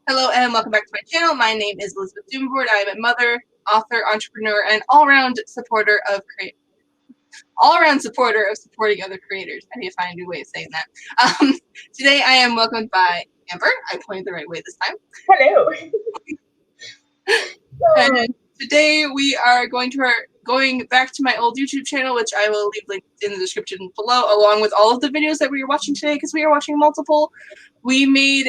Hello and welcome back to my channel. My name is Elizabeth Doomboard. I am a mother, author, entrepreneur, and all-around supporter of supporting other creators. I need to find a new way of saying that. Today I am welcomed by Amber. I pointed the right way this time. Hello. And today we are going back to my old YouTube channel, which I will leave linked in the description below, along with all of the videos that we are watching today, because we are watching multiple. We made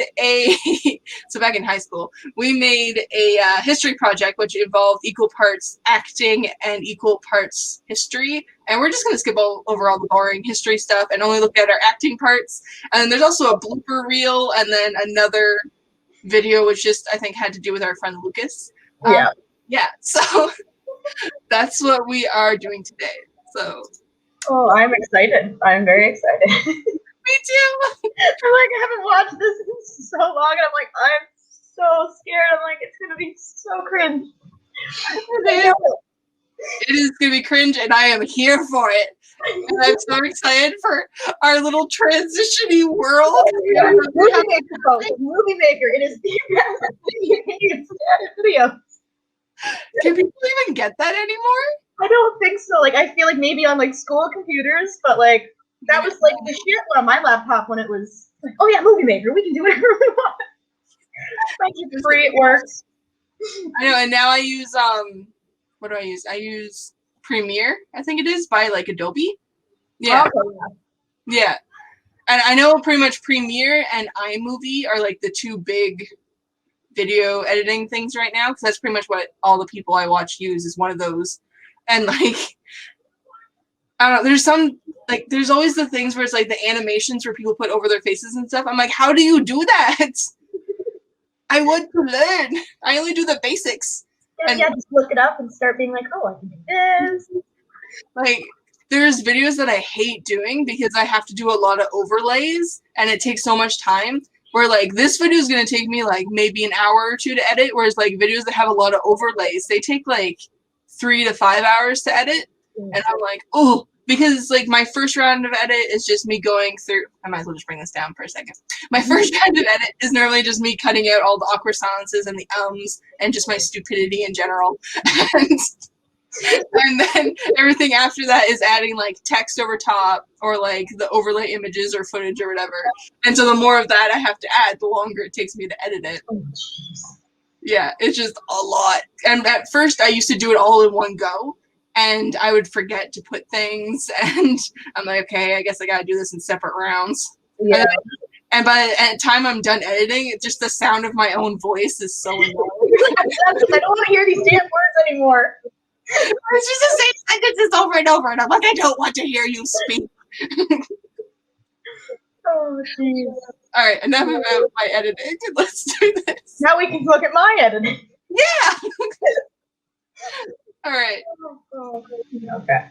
so back in high school, we made a history project which involved equal parts acting and equal parts history. And we're just going to skip over all the boring history stuff and only look at our acting parts. And then there's also a blooper reel and then another video which just, I think, had to do with our friend Lucas. Yeah, so that's what we are doing today. So. Oh, I'm excited. I'm very excited. Me too. I haven't watched this in so long, and I'm so scared. It's gonna be so cringe. It is gonna be cringe, and I am here for it. And I'm so excited for our little transition-y world. Yeah. Movie Maker. It is the best video. Can people even get that anymore? I don't think so. I feel like maybe on school computers, but that was the shit on my laptop when it was oh yeah, Movie Maker. We can do whatever we want. It's free. It works. I know, and now I use what do I use? I use Premiere. I think it is by Adobe. Yeah. Okay. Yeah. And I know pretty much Premiere and iMovie are the two big video editing things right now, because that's pretty much what all the people I watch use is one of those. And I don't know, there's some there's always the things where it's the animations where people put over their faces and stuff. I'm like, how do you do that? I want to learn. I only do the basics. Yeah, just look it up and start being oh, I can do this. There's videos that I hate doing because I have to do a lot of overlays and it takes so much time. Where this video is gonna take me maybe an hour or two to edit, whereas videos that have a lot of overlays, they take 3 to 5 hours to edit. And I'm like, oh, because my first round of edit is just me going through. I might as well just bring this down for a second. My first round of edit is normally just me cutting out all the awkward silences and the ums and just my stupidity in general. And then everything after that is adding text over top or the overlay images or footage or whatever. And so the more of that I have to add, the longer it takes me to edit it. Oh, jeez. Yeah, it's just a lot. And at first I used to do it all in one go, and I would forget to put things, and I'm like, okay, I guess I gotta do this in separate rounds. Yeah. And by the time I'm done editing, it's just the sound of my own voice is so annoying. I don't want to hear these damn words anymore. It's just the same sentences over and over, and I'm like, I don't want to hear you speak. Oh, jeez. All right, enough about my editing. Let's do this. Now we can look at my editing. Yeah. All right. Okay.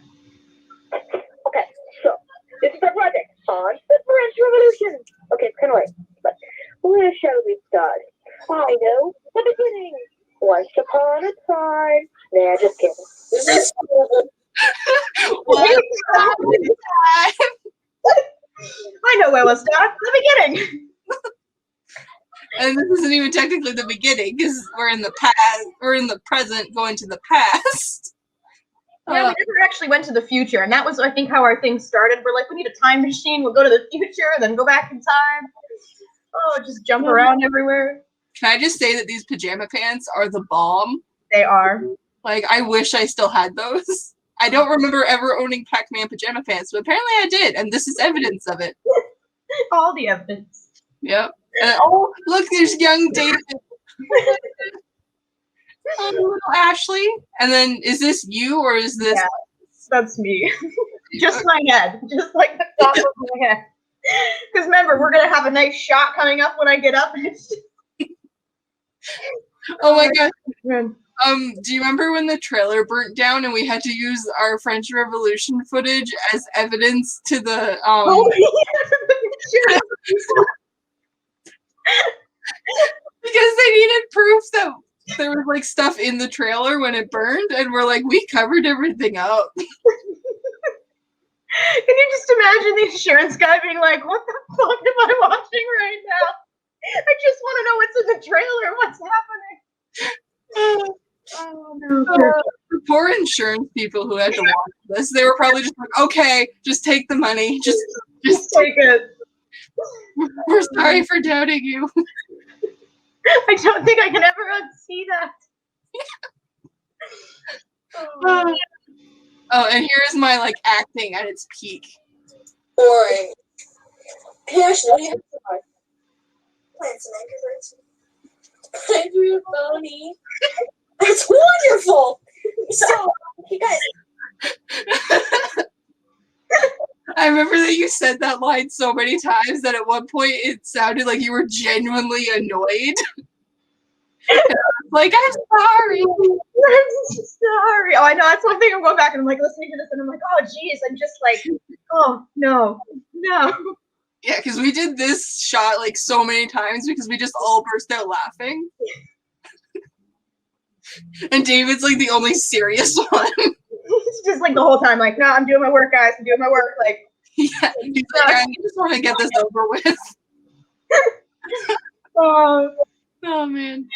Okay, so this is our project on the French Revolution. Okay, it's kind of late, but where shall we start? I know, the beginning. Once upon a time. Nah, just kidding. Once upon a time. I know where we'll start. The beginning. And this isn't even technically the beginning, because we're in the past. We're in the present, going to the past. Yeah, we never actually went to the future, and that was, I think, how our thing started. We're we need a time machine. We'll go to the future, then go back in time. Oh, just jump around everywhere. Can I just say that these pajama pants are the bomb? They are. I wish I still had those. I don't remember ever owning Pac-Man pajama pants, but apparently I did, and this is evidence of it. All the evidence. Yep. And, oh, look, there's young David. Oh, little Ashley. And then, is this you, or is this... Yeah, that's me. Just my head. Just the top of my head. Because remember, we're going to have a nice shot coming up when I get up. Oh my god. Do you remember when the trailer burnt down and we had to use our French Revolution footage as evidence to the Oh, yeah. because they needed proof that there was stuff in the trailer when it burned, and we're we covered everything up. Can you just imagine the insurance guy being like, what the fuck am I watching right now? I just want to know what's in the trailer. What's happening? Oh no. The poor insurance people who had to watch this, they were probably just like, okay, just take the money. Just Take it. we're sorry for doubting you. I don't think I can ever unsee that. Oh, and here's my like acting at its peak. Boring. Hey, Ashley, what do you have to buy? Plants and anchors. I drew a pony. That's wonderful. So, you guys. I remember that you said that line so many times that at one point it sounded like you were genuinely annoyed. Like, I'm sorry. I'm sorry. Oh, I know. That's one thing. I'm going back and I'm like listening to this and I'm like, oh, geez. I'm just like, oh, no. Yeah, because we did this shot like so many times because we just all burst out laughing. And David's like the only serious one. He's just like the whole time, like, no, I'm doing my work, guys. I'm doing my work. Like, Yeah, he's like, I just want to get this over with. oh Man.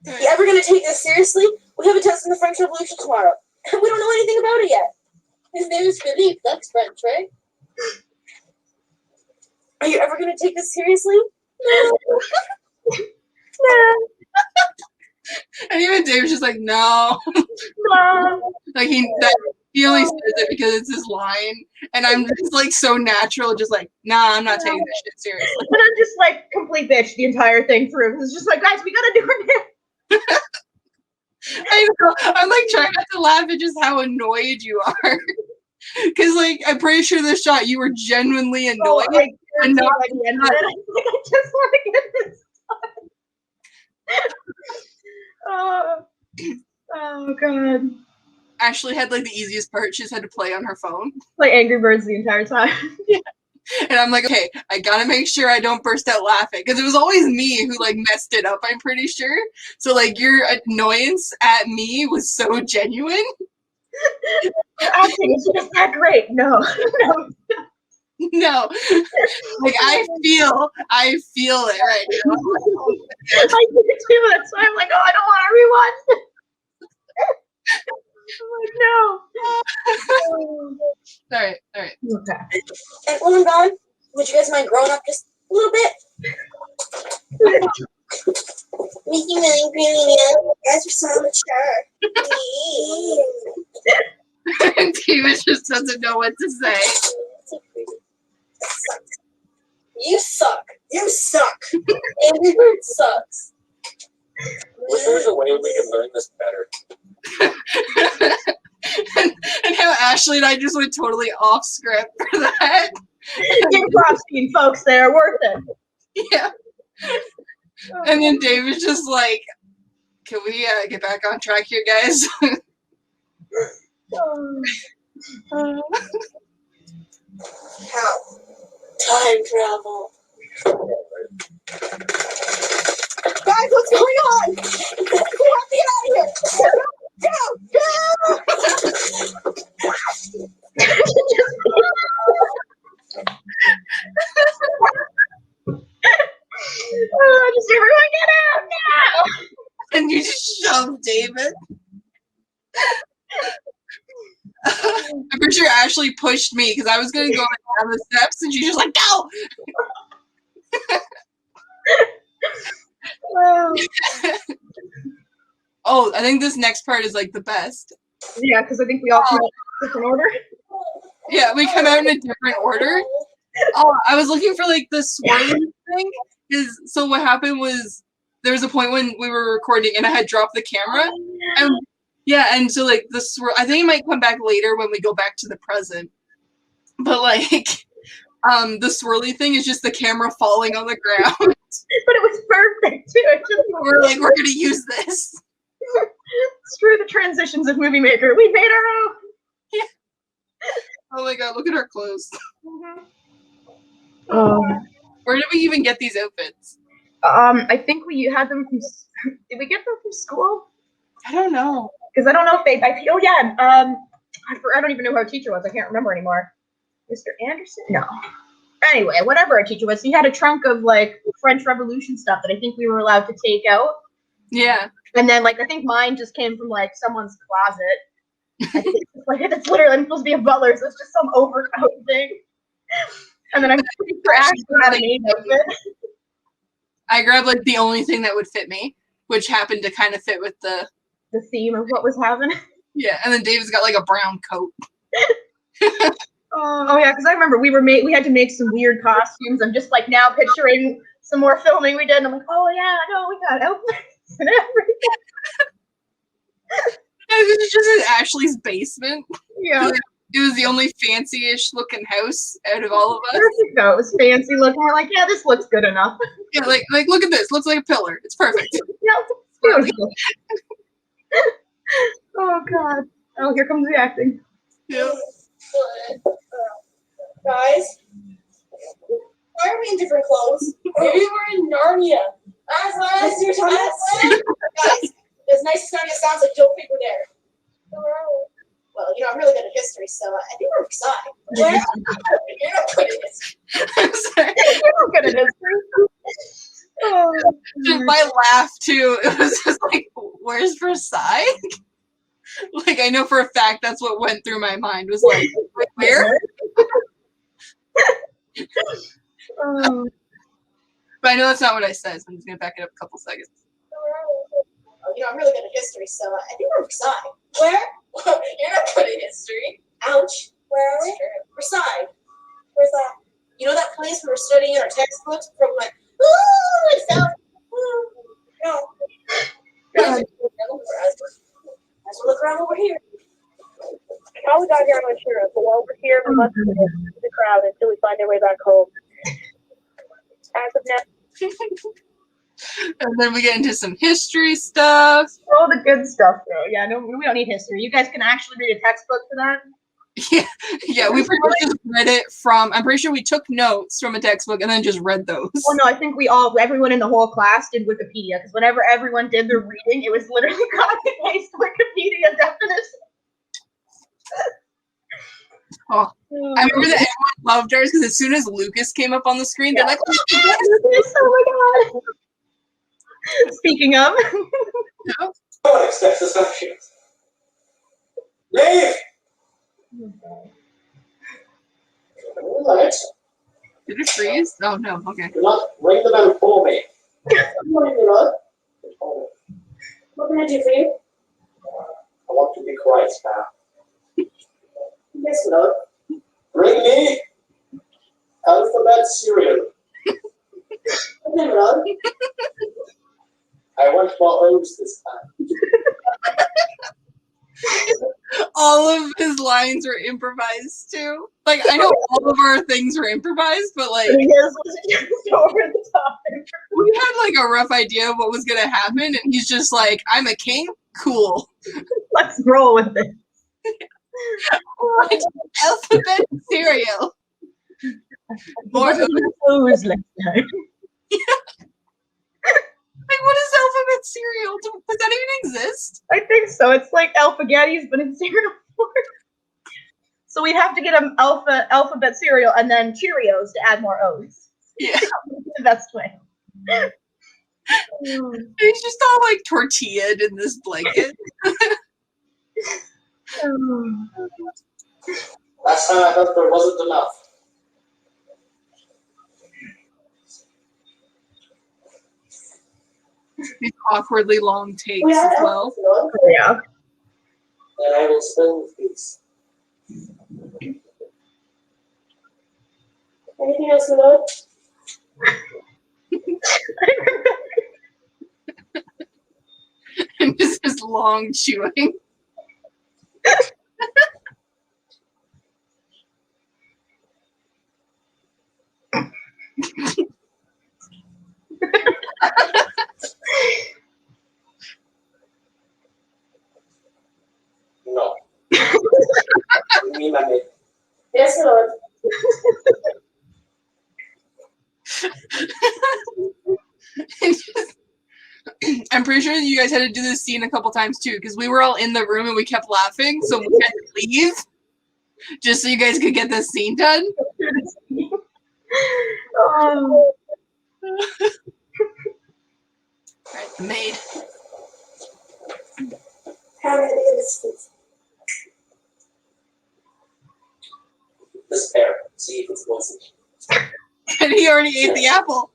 Are you ever going to take this seriously? We have a test in the French Revolution tomorrow. We don't know anything about it yet. His name is Philippe. That's French, right? Are you ever going to take this seriously? No. And even Dave's just like, no. no. Like he only says it because it's his line. And I'm just like so natural, just like, nah, I'm not taking this shit seriously. And I'm just like complete bitch the entire thing through. It's just like, guys, we gotta do it now. I know. I'm like trying not to laugh at just how annoyed you are. Because like I'm pretty sure this shot you were genuinely annoyed. Oh, and not by the end of it, I'm like, I just want to get this done. Oh god. Ashley had like the easiest part. She just had to play on her phone. Like Angry Birds the entire time. Yeah. And I'm like, okay, I gotta make sure I don't burst out laughing. Because it was always me who like messed it up, I'm pretty sure. So like your annoyance at me was so genuine. Acting is just that great. No. No. Like I feel it right now. I do too. That's why I'm like, oh, I don't want to rewatch it. I'm like, no. All right. Okay. And when I'm gone, would you guys mind growing up just a little bit? Mickey Mouse, Granny Man, you guys are so mature. And David just doesn't know what to say. You suck. You suck. Angry Bird sucks. Wish there was a way we could learn this better. and how Ashley and I just went totally off script for that. Improv scene, folks. They're worth it. Yeah. And then David's just like, can we get back on track here, guys? How? Time travel. Guys, what's going on? We have to get out of here. Go! Just everyone get out now! And you just shoved David. I'm pretty sure Ashley pushed me because I was going to go down the steps and she's just like, go! Oh, I think this next part is like the best. Yeah, because I think we all come out in different order. Yeah, we come out in a different order. Oh, I was looking for like the swirling thing. So what happened was there was a point when we were recording and I had dropped the camera. And yeah, and so like the swirl, I think it might come back later when we go back to the present. But like the swirly thing is just the camera falling on the ground. But it was perfect too. We're like, we're gonna use this. Screw the transitions of Movie Maker. We made our own. Yeah. Oh my god, look at our clothes. Where did we even get these outfits? I think we had them from. Did we get them from school? I don't know. Because I don't know if they. Oh yeah. I don't even know who our teacher was. I can't remember anymore. Mr. Anderson? No. Anyway, whatever our teacher was, he had a trunk of like French Revolution stuff that I think we were allowed to take out. Yeah. And then like I think mine just came from like someone's closet. I think it's literally I'm supposed to be a butler, so it's just some overcoat thing. And then I'm pretty sure Ashley had a maid outfit. I grabbed like the only thing that would fit me, which happened to kind of fit with the theme of what was happening. Yeah, and then David's got like a brown coat. Oh yeah, because I remember we had to make some weird costumes. I'm just like now picturing some more filming we did, and I'm like, oh yeah, no, we got outfits and everything. It was just in Ashley's basement. Yeah. It was the only fancy-ish looking house out of all of us. No, it was fancy looking. We're like, yeah, this looks good enough. Yeah, like look at this. Looks like a pillar. It's perfect. Yeah, it's beautiful. Oh god. Oh, here comes the acting. Yeah. Guys, why are we in different clothes? Maybe we're in Narnia. Guys, as nice as Narnia sounds, I don't think we're there. Well, I'm really good at history, so I think we're Versailles. Where? You're not good at history. I'm sorry. You're not good at history. Oh, my laugh too. It was just like, where's Versailles? Like I know for a fact that's what went through my mind. Was like, where? But I know that's not what I said, so I'm just gonna back it up a couple seconds. I'm really good at history, so I think we're Versailles. Where? You're not good at history. Ouch. Where are we? Versailles. Where's that? You know that place we were studying in our textbooks from like, ooh, it's down. No. As we look around over here. How we got here, I'm not sure. But while we're here, we must get to the crowd until we find our way back home. As of now. And then we get into some history stuff. all the good stuff, though. Yeah, no, we don't need history. You guys can actually read a textbook for that. Yeah, we pretty much just read it from. I'm pretty sure we took notes from a textbook and then just read those. Oh no, I think everyone in the whole class did Wikipedia, because whenever everyone did their reading, it was literally copy paste Wikipedia definition. Oh, I remember that everyone loved ours because as soon as Lucas came up on the screen, they're like, "Oh my god!" Speaking of, No one expects this of you. Leave! Alex, did it freeze? Oh no, okay. do not ring the bell for me. Good morning, Milord. What can I do for you? I want to be quiet now. Yes, Milord. Bring me alphabet cereal. Okay, Milord. I want more O's this time. All of his lines were improvised too. Like I know all of our things were improvised, but like his was just over the top. we had like a rough idea of what was gonna happen, and he's just like, "I'm a king, cool." Let's roll with it. Alphabet cereal. More O's next time. Like, what is alphabet cereal? Does that even exist? I think so. It's like Alphagetti's, but in cereal form. So we'd have to get an alphabet cereal and then Cheerios to add more O's. Yeah. The best way. He's just all like tortilla'd in this blanket. Last time I thought there wasn't enough. These awkwardly long takes as well. Yeah. Then I will spell these. Anything else, Milord? And just this long chewing. No. Me, my Yes, Milord. I'm pretty sure you guys had to do this scene a couple times too, because we were all in the room and we kept laughing, so we had to leave just so you guys could get this scene done. Oh. Alright, the maid. How many biscuits? This pear. See if it's wilson. And he already ate the apple.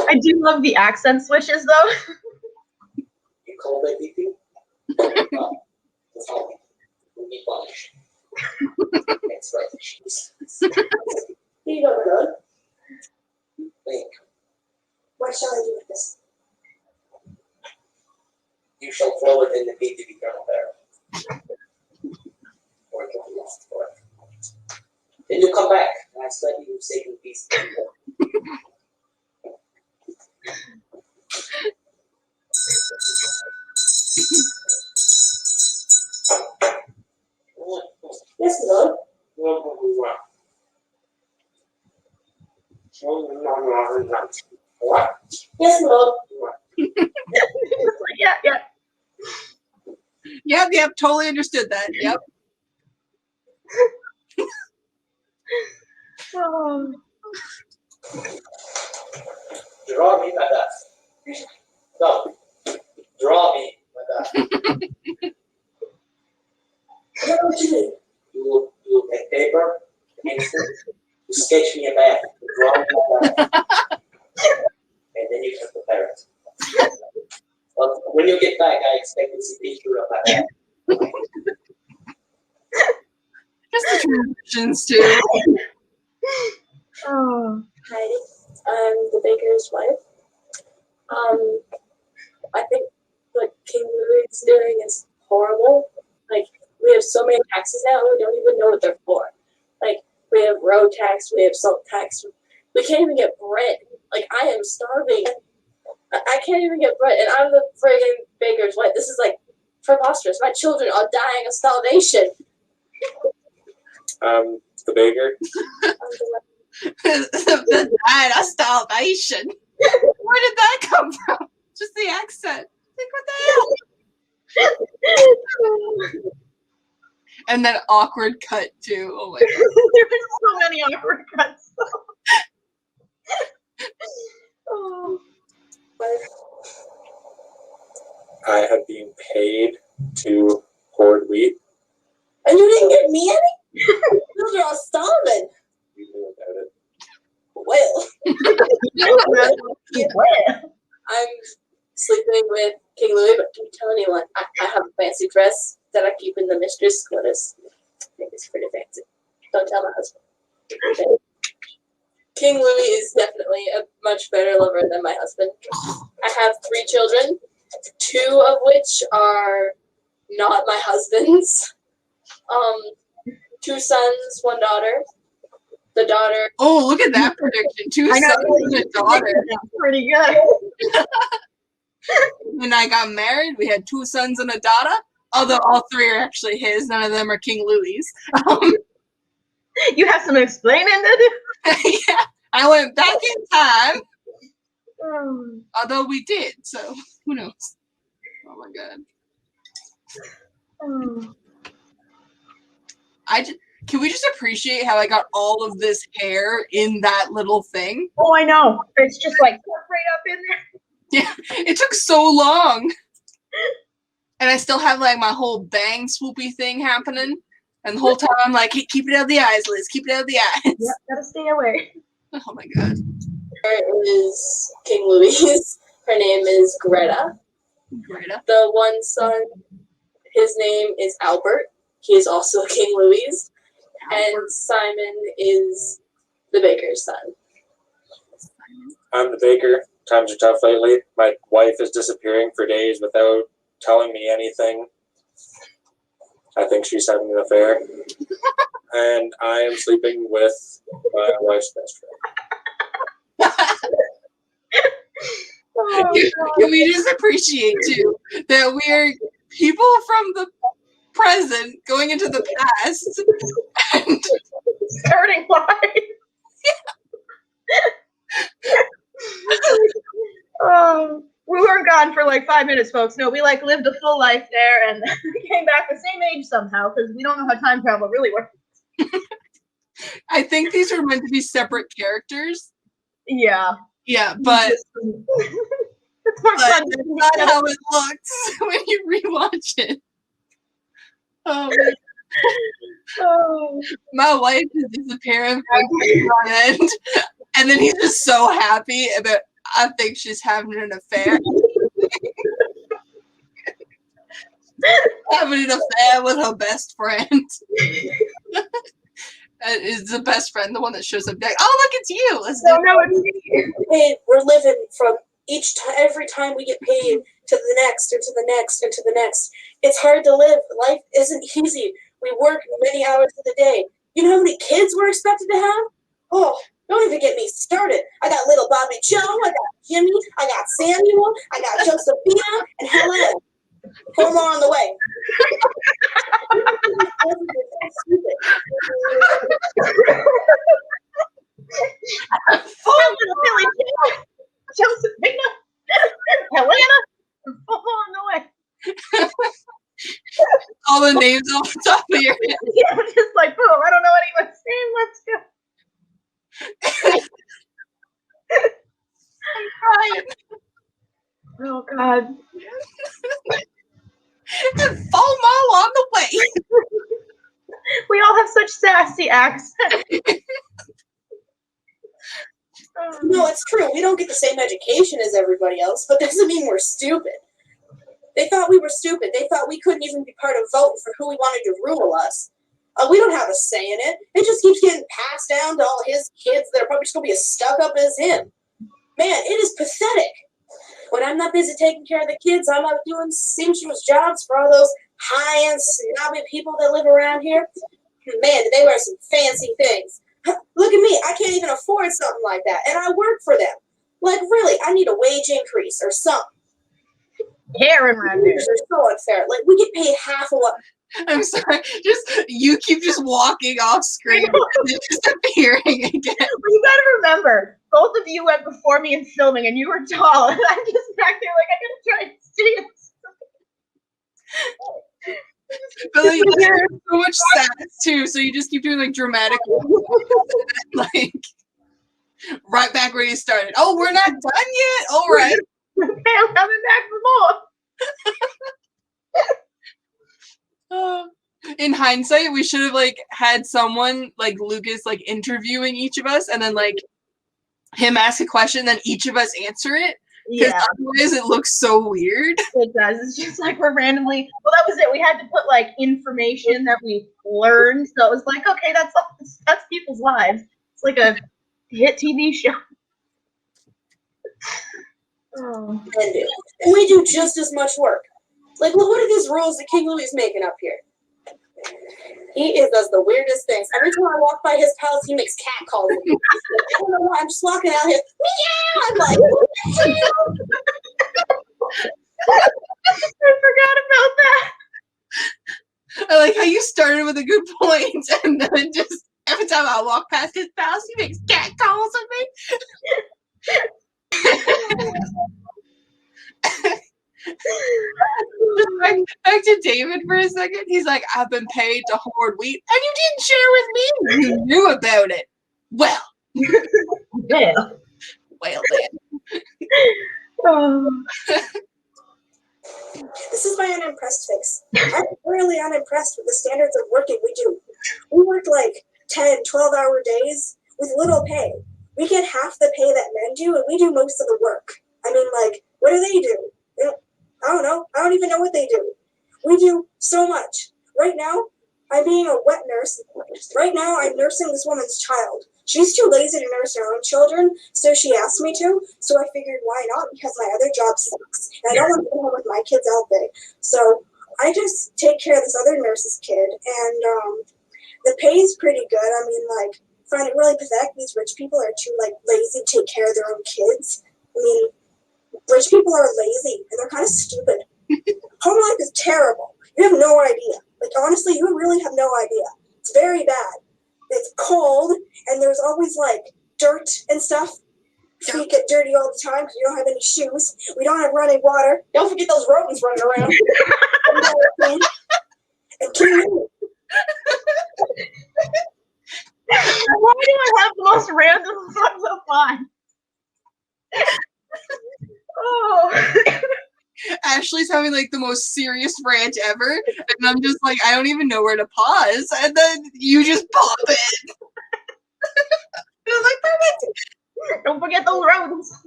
I do love the accent switches though. You call that BP? That's all. We'll be punished. Thanks, right. You don't know. Think. What shall I do with this? You shall throw it in the heat to become there. Or it can be lost for it. Then you come back, and I expect you safe in peace. Yes, Lord. What? Yes, Lord. Yeah, yeah. Yep, totally understood that. Yep. Oh. Draw me like that. No. Draw me like that. I don't know what you mean. You will take paper, pencil, you sketch me a map, you draw me like that. And then you can prepare it. Well, when you get back, I expect to see picture of my map. Just the transitions too. Oh. Heidi, I'm the baker's wife. I think what King Louis is doing is horrible. Like, we have so many taxes now, and we don't even know what they're for. Like, we have road tax, we have salt tax. We can't even get bread. Like, I am starving. I can't even get bread, and I'm the friggin' baker's wife. This is, like, preposterous. My children are dying of starvation. The baker. The diet of starvation. Where did that come from? Just the accent. Like, what the hell? And then awkward cut too. Oh my god. There's so many awkward cuts. Oh. I have been paid to hoard wheat. And you didn't get me any? Children are starving. You knew about it. Well, Well. I'm sleeping with King Louis, but don't tell anyone. I have a fancy dress that I keep in the mistress' quarters. I think it's pretty fancy. Don't tell my husband. Okay. King Louis is definitely a much better lover than my husband. I have 3 children, 2 of which are not my husband's. 2 sons, 1 daughter. The daughter. Oh, look at that prediction. 2 I know, sons and a daughter. That's pretty good. When I got married, we had 2 sons and a daughter. Although all 3 are actually his. None of them are King Louis. You have some explaining to do. Yeah, I went back in time. Oh. Although we did, so who knows? Oh my god. Oh. Can we just appreciate how I got all of this hair in that little thing? Oh, I know. It's just like right up in there. Yeah, it took so long. And I still have like my whole bang swoopy thing happening. And the whole time I'm like, hey, keep it out of the eyes, Liz. Keep it out of the eyes. Yep, gotta stay away. Oh my god. There is King Louis. Her name is Greta. Greta. The one son, his name is Albert. He is also King Louis. And Simon is the baker's son. I'm the baker. Times are tough lately. My wife is disappearing for days without telling me anything. I think she's having an affair. And I am sleeping with my wife's best friend. Oh, Can we just appreciate too that we're people from the present going into the past and starting live. We weren't gone for like 5 minutes, folks. No, we like lived a full life there and we came back the same age somehow because we don't know how time travel really works. I think these are meant to be separate characters. Yeah. Yeah, but It's more fun that's than not how it looks when you rewatch it. Oh, man. Oh. My wife is disappearing from one end, and then he's just so happy about. I think she's having an affair. Having an affair with her best friend. Is the best friend the one that shows up like, oh, look, it's you. Let's do it. Hey, we're living from every time we get paid to the next and to the next and to the next. It's hard to live. Life isn't easy. We work many hours of the day. You know how many kids we're expected to have? Oh, don't even get me started. I got little Bobby Joe, I got Jimmy, I got Samuel, I got Josephina, and Helen. 4 more on the way. Josephina, Helena, 4 more on the way. All the names off the top of your head. Yeah, I'm just like, boom, I don't know anyone's name. Let's go. I'm crying. Oh, God. And 4 more on the way. We all have such sassy accents. No, it's true. We don't get the same education as everybody else, but doesn't mean we're stupid. They thought we were stupid. They thought we couldn't even be part of voting for who we wanted to rule us. We don't have a say in it. It just keeps getting passed down to all his kids that are probably just going to be as stuck up as him. Man, it is pathetic. When I'm not busy taking care of the kids, I'm out doing seamstress jobs for all those high-end, snobby people that live around here. Man, they wear some fancy things. Look at me. I can't even afford something like that, and I work for them. Like, really, I need a wage increase or something. Karen right there. They're so unfair. Like, we get paid half of what... I'm sorry. You keep walking off screen and then disappearing again. Well, you gotta remember, both of you went before me in filming, and you were tall, and I'm just back there like I gotta try and see it. But like, there's so much sass too, so you just keep doing like dramatic, like right back where you started. Oh, we're not done yet. All right. Okay, I'm coming back for more. In hindsight, we should have like had someone like Lucas like interviewing each of us, and then like him ask a question, then each of us answer it. Because otherwise, it looks so weird. It does. It's just like we're randomly. Well, that was it. We had to put like information that we learned, so it was like, okay, that's people's lives. It's like a hit TV show. And we do just as much work. Like, what are these rules that King Louis is making up here? He does the weirdest things. Every time I walk by his palace, he makes cat calls. I don't know why. I'm just walking out here. Meow! I'm like, I forgot about that. I like how you started with a good point, and then just every time I walk past his house, he makes cat calls at me. Back to David for a second. He's like, I've been paid to hoard wheat, and you didn't share with me. You knew about it. Well. Yeah. Well then. This is my unimpressed face. I'm really unimpressed with the standards of working we do. We work like 10, 12-hour days with little pay. We get half the pay that men do, and we do most of the work. I mean, like, what do they do? I don't know. I don't even know what they do. We do so much. Right now, I'm being a wet nurse. Right now, I'm nursing this woman's child. She's too lazy to nurse her own children, so she asked me to. So I figured, why not? Because my other job sucks. And I don't want to go home with my kids all day. So I just take care of this other nurse's kid. And the pay is pretty good. I mean, like, I find it really pathetic. These rich people are too, like, lazy to take care of their own kids. I mean, rich people are lazy, and they're kind of stupid. Home life is terrible. You have no idea. Like, honestly, you really have no idea. It's very bad. It's cold, and there's always, like, dirt and stuff. Feet get dirty all the time because you don't have any shoes. We don't have running water. Don't forget those rodents running around. And most random ones of fun. Oh. Ashley's having like the most serious rant ever, and I'm just like, I don't even know where to pause, and then you just pop it. And I'm like, perfect. Don't forget those rodents.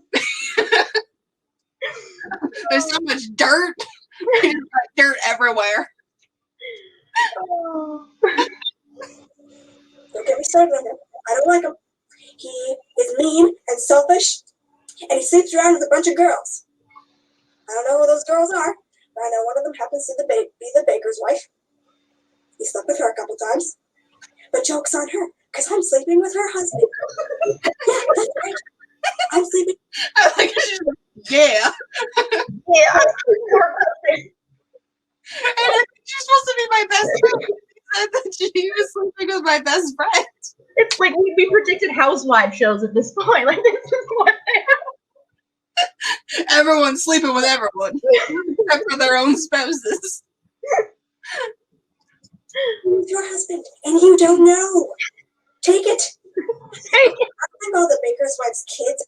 There's so much dirt. There's dirt everywhere. Oh. Don't get me started on him. I don't like him. He is mean and selfish, and he sleeps around with a bunch of girls. I don't know who those girls are, but I know one of them happens to be the baker's wife. He slept with her a couple times. But joke's on her, because I'm sleeping with her husband. Yeah, that's right. I'm sleeping. I like it. Yeah. Yeah. And she's supposed to be my best friend. She said that she was sleeping with my best friend. It's like we predicted housewife shows at this point. Like, this is what Everyone's sleeping with everyone, except for their own spouses. Who's your husband? And you don't know. Take it. Take it. I know the baker's wife's kids.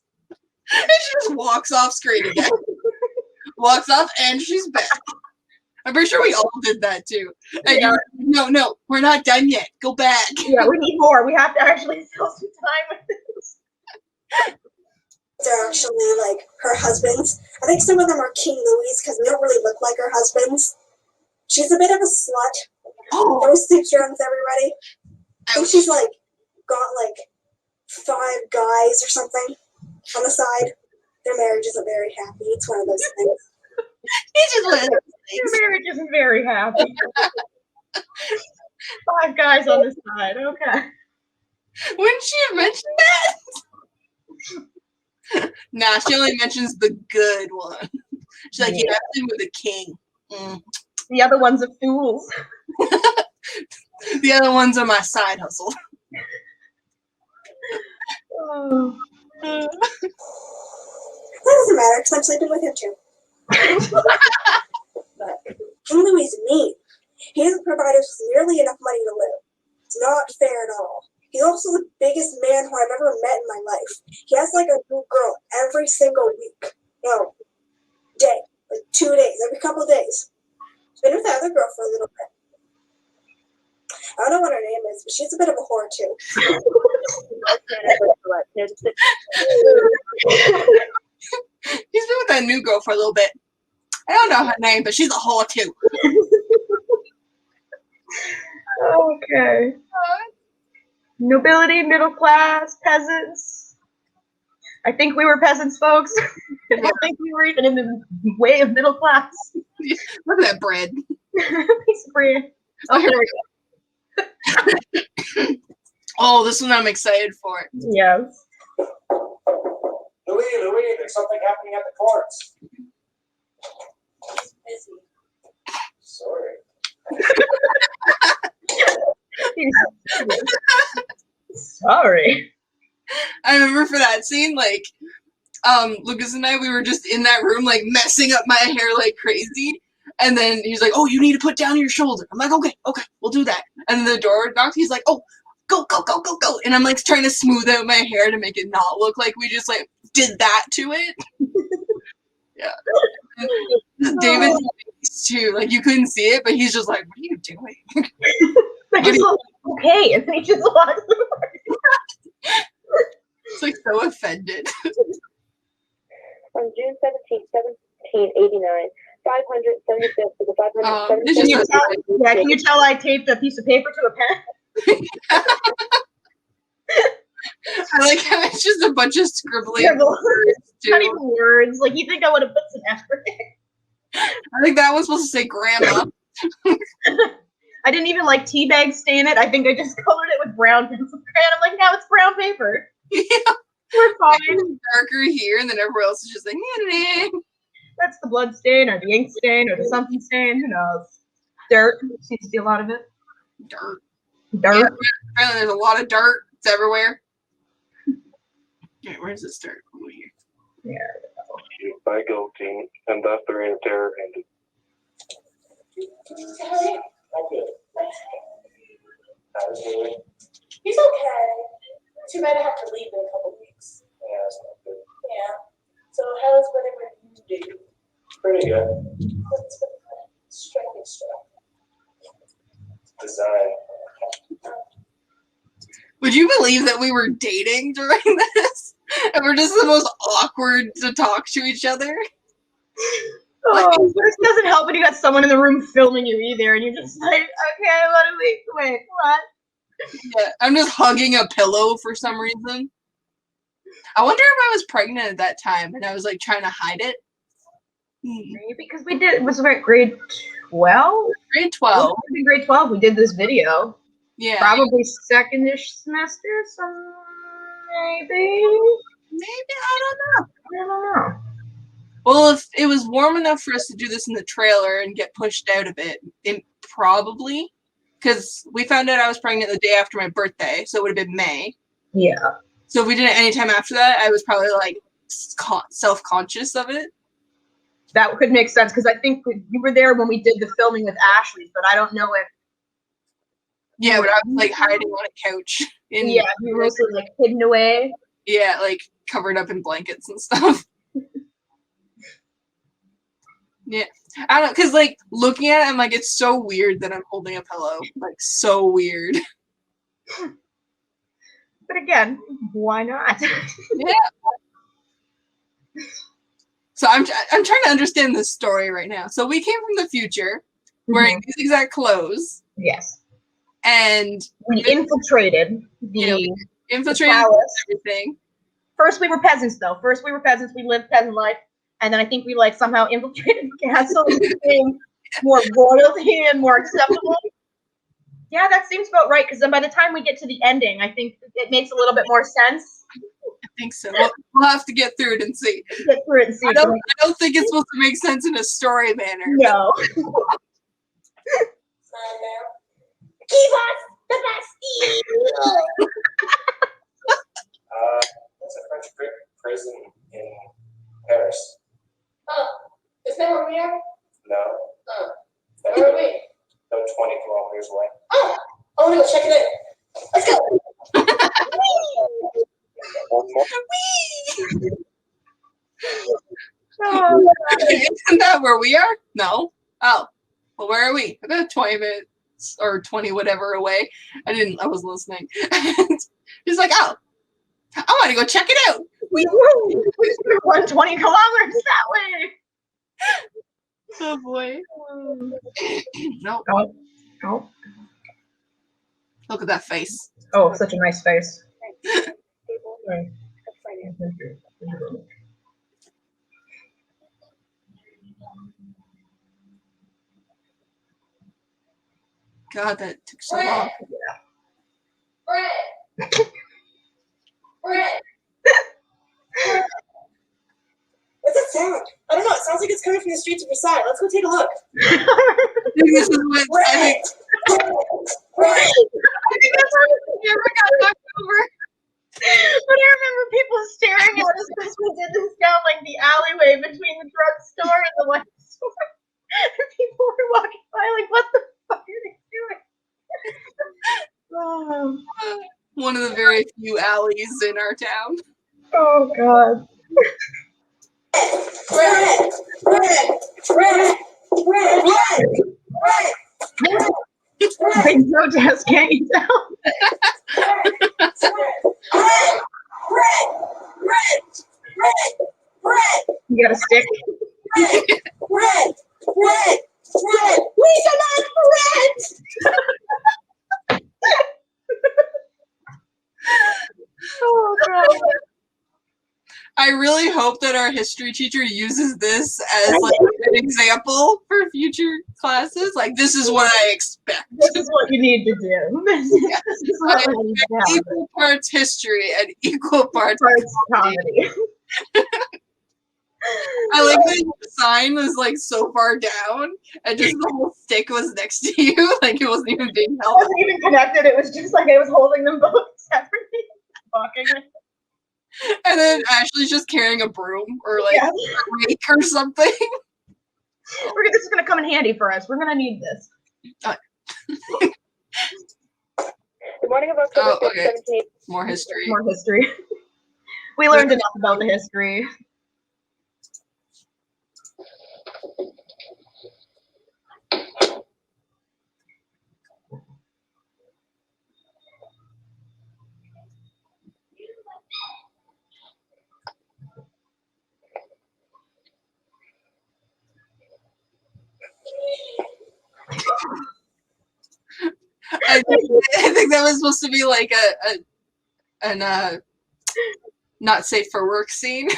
And she just walks off screen again. Walks off and she's back. I'm pretty sure we all did that too. And Yeah. you're like, no, we're not done yet. Go back. Yeah, we need more. We have to actually spend some time with this. They're actually like her husbands. I think some of them are King Louis because they don't really look like her husbands. She's a bit of a slut. Oh, Always sleeps around with everybody. I think ouch. she's like got like 5 guys or something on the side. Their marriage isn't very happy. It's one of those things. He just went. Your marriage isn't very happy. 5 guys on the side. Okay. Wouldn't she have mentioned that? Nah, she only mentions the good one. She's like, yeah, I'm with the king. Mm. The other ones are fools. The other ones are my side hustle. Oh. That doesn't matter because I'm sleeping with him too. But King Louis is mean. He doesn't provide us with nearly enough money to live. It's not fair at all. He's also the biggest man who I've ever met in my life. He has like a new girl every single week. No, day. Like 2 days, every couple of days. He's been with the other girl for a little bit. I don't know what her name is, but she's a bit of a whore too. He's been with that new girl for a little bit. I don't know her name, but she's a whore too. Okay. Nobility, middle class, peasants. I think we were peasants, folks. I don't think we were even in the way of middle class. Look at that bread. Piece of bread. Oh, there we go. Oh, this one I'm excited for. Yes. Louis, there's something happening at the courts. Sorry. Sorry. I remember for that scene, like, Lucas and I, we were just in that room, like, messing up my hair like crazy. And then he's like, oh, you need to put down your shoulder. I'm like, okay, we'll do that. And then the door knocked. He's like, oh, go. And I'm, like, trying to smooth out my hair to make it not look like we just, like, did that to it. Yeah. And David too. Like, you couldn't see it, but he's just like, what are you doing? I just look okay. And then he just walks away. It's, like, so offended. On June 17th, 1789, 576 to the 576. Can you tell I taped a piece of paper to a pen? I like how it's just a bunch of scribbling Scribble. words, too. Not even words. Like, you think I would have put some effort in. I think that one's supposed to say grandma. I didn't even like teabag stain it. I think I just colored it with brown pencil crayon. I'm like, now it's brown paper. Yeah. We're fine. Darker here, and then everywhere else is just like, That's the blood stain, or the ink stain, or the something stain. Who knows? Dirt. Seems to be a lot of it. dirt. Dirt. Yeah, apparently there's a lot of dirt. It's everywhere. Okay, where's this dirt? Over here. Yeah. By guillotine, and thus the reign of terror ended. He's okay. Too bad I have to leave in a couple weeks. Yeah, that's not good. Yeah. So how's whatever you do? Pretty good. What's the striking stuff? Design. Would you believe that we were dating during this? And we're just the most awkward to talk to each other? Oh, this doesn't help when you got someone in the room filming you either, and you're just like, okay, wait, what? Yeah, I'm just hugging a pillow for some reason. I wonder if I was pregnant at that time and I was like trying to hide it. Maybe because we did, was it grade 12? Grade 12. In grade 12, we did this video. Yeah. Probably second-ish semester, so maybe. Maybe, I I don't know. Well, if it was warm enough for us to do this in the trailer and get pushed out a bit, it probably, because we found out I was pregnant the day after my birthday, so it would have been May. Yeah. So if we did it any time after that, I was probably like self-conscious of it. That could make sense, because I think you were there when we did the filming with Ashley, but I don't know if. Yeah, but I was like hiding on a couch. Yeah, you were mostly like hidden away. Yeah, like covered up in blankets and stuff. Yeah, I don't know, because like looking at it, I'm like, it's so weird that I'm holding a pillow. Like, so weird. But again, why not? Yeah. So I'm trying to understand this story right now. So we came from the future, wearing these exact clothes. Yes. And we infiltrated the palace. Everything. First, we were peasants, though. We lived peasant life. And then I think we like somehow infiltrated the castle and became more royalty and more acceptable. Yeah, that seems about right. Because then by the time we get to the ending, I think it makes a little bit more sense. I think so. We'll have to get through it and see. I don't think it's supposed to make sense in a story manner. No. Keep us the Bastille. It's a French prison in Paris. Is that where we are? No. Where are we? About 20 kilometers away. I want to go check it out. Let's go. One more. Isn't that where we are? No. Oh. Well, where are we? About 20 minutes or 20 whatever away. I wasn't listening. He's like, oh, I want to go check it out. We just run 20 kilometers that way. Oh boy. No. Oh. Look at that face. Oh, such a nice face. God, that took so long. Bread. What's that sound? I don't know. It sounds like it's coming from the streets of Versailles. Let's go take a look. This is what I think. I think that's how we never got knocked over. But I remember people staring at us because we did this down like the alleyway between the drugstore and the liquor store. And people were walking by like, what the fuck are they doing? One of the very few alleys in our town. Oh god. Big protest, can't you tell? You got a stick? Bread. We demand bread. Oh god. I really hope that our history teacher uses this as like an example for future classes. Like, this is what I expect. This is what you need to do. This is what I need to do. Equal parts history and equal parts comedy. I like that the sign was like so far down and just the whole stick was next to you. Like, it wasn't even being held. It wasn't even connected. It was just like I was holding them both separately. Talking. And then Ashley's just carrying a broom or like a rake or something. This is going to come in handy for us. We're going to need this. morning of October Oh, 5th, okay. 1780. More history. More history. We learned enough about the history. I think that was supposed to be like an not safe for work scene.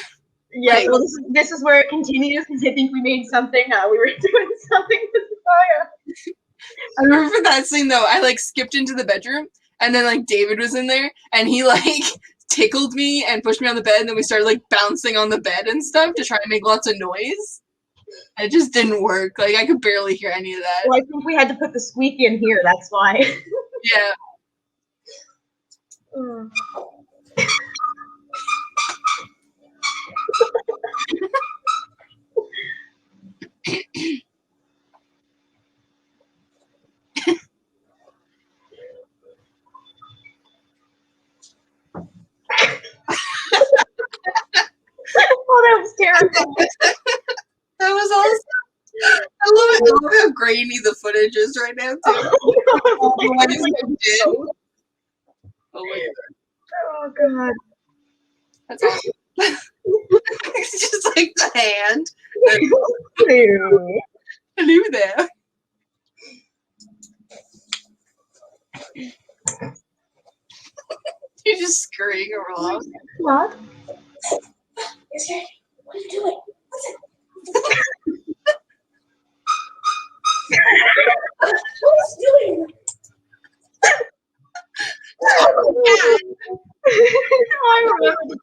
Yeah, Like- well, this is where it continues because I think we made something. We were doing something with Fire. I remember that scene though. I like skipped into the bedroom and then like David was in there and he like tickled me and pushed me on the bed and then we started like bouncing on the bed and stuff to try to make lots of noise. It just didn't work. Like I could barely hear any of that. Well, I think we had to put the squeak in here. That's why. Yeah. Oh, that was terrible. That was awesome. I love it. I love how grainy the footage is right now too. All the ways it did. Oh my god. Oh god. That's awesome. It's just like the hand. Ew. Hello there. You're just scurrying along. What? Is there? What are you doing? Listen. What is he doing? I remember.